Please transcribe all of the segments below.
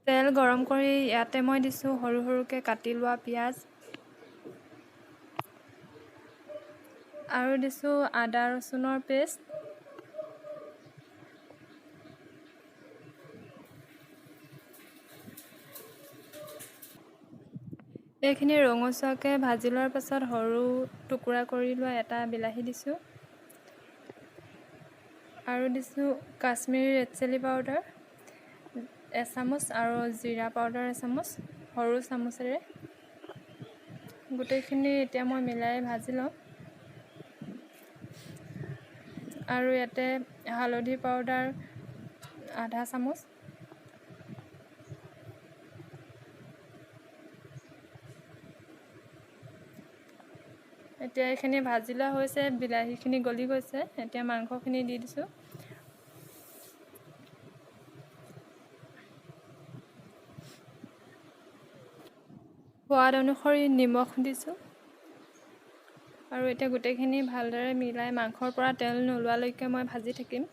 তেল গৰম কৰি ইয়াতে মই দিছোঁ সৰু সৰুকৈ কাটি লোৱা পিঁয়াজ আৰু দিছোঁ আদা ৰচুনৰ পেষ্ট। এইখিনি ৰঙচুৱাকৈ ভাজি লোৱাৰ পাছত সৰু টুকুৰা কৰি লোৱা এটা বিলাহী দিছোঁ আৰু দিছোঁ কাশ্মীৰী ৰেড চিলি পাউডাৰ এচামুচ আৰু জিৰা পাউডাৰ এচামুচ সৰু চামুচেৰে। গোটেইখিনি এতিয়া মই মিলাই ভাজি লওঁ। আৰু ইয়াতে হালধি পাউডাৰ আধা চামুচ, এতিয়া এইখিনি ভাজি লোৱা হৈছে, বিলাহীখিনি গলি গৈছে। এতিয়া মাংসখিনি দি দিছোঁ। সোৱাদ অনুসৰি নিমখ দিছোঁ আৰু এতিয়া গোটেইখিনি ভালদৰে মিলাই মাংসৰ পৰা তেল নোলোৱালৈকে মই ভাজি থাকিম।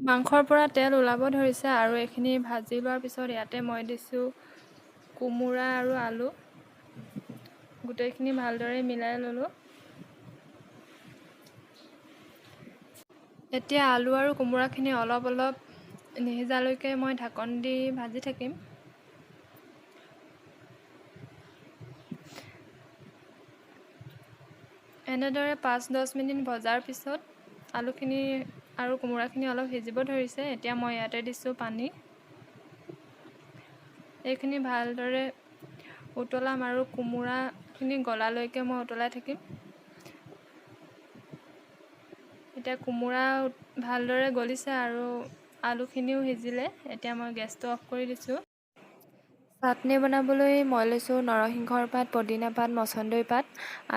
মাংসৰ পৰা তেল ওলাব ধৰিছে আৰু এইখিনি ভাজি লোৱাৰ পিছত ইয়াতে মই দিছোঁ কোমোৰা আৰু আলু। গোটেইখিনি ভালদৰে মিলাই ল'লোঁ। এতিয়া আলু আৰু কোমোৰাখিনি অলপ অলপ নিসিজালৈকে মই ঢাকন দি ভাজি থাকিম। এনেদৰে 5-10 মিনিট ভজাৰ পিছত আলুখিনি আৰু কোমোৰাখিনি অলপ সিজিব ধৰিছে। এতিয়া মই ইয়াতে দিছোঁ পানী। এইখিনি ভালদৰে উতলাম আৰু কোমোৰাখিনি গলালৈকে মই উতলাই থাকিম। এতিয়া কোমোৰা ভালদৰে গলিছে আৰু আলুখিনিও সিজিলে। এতিয়া মই গেছটো অফ কৰি দিছোঁ। চাটনি বনাবলৈ মই লৈছোঁ নৰসিংহৰ পাত, পদিনা পাত, মচন্দৰী পাত,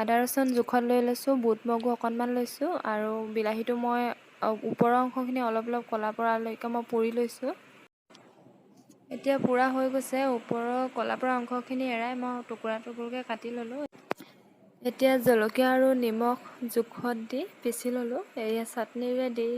আদা ৰচুন জোখত লৈ লৈছোঁ, বুট মগু অকণমান লৈছোঁ আৰু বিলাহীটো মই ওপৰৰ অংশখিনি অলপ অলপ ক'লা পৰালৈকে মই পুৰি লৈছোঁ। এতিয়া পুৰা হৈ গৈছে। ওপৰৰ ক'লা পৰা অংশখিনি এৰাই মই টুকুৰা টুকুৰকৈ কাটি ল'লোঁ। এতিয়া জলকীয়া আৰু নিমখ জোখত দি পিচি ল'লোঁ। এয়া চাটনি ৰেডি।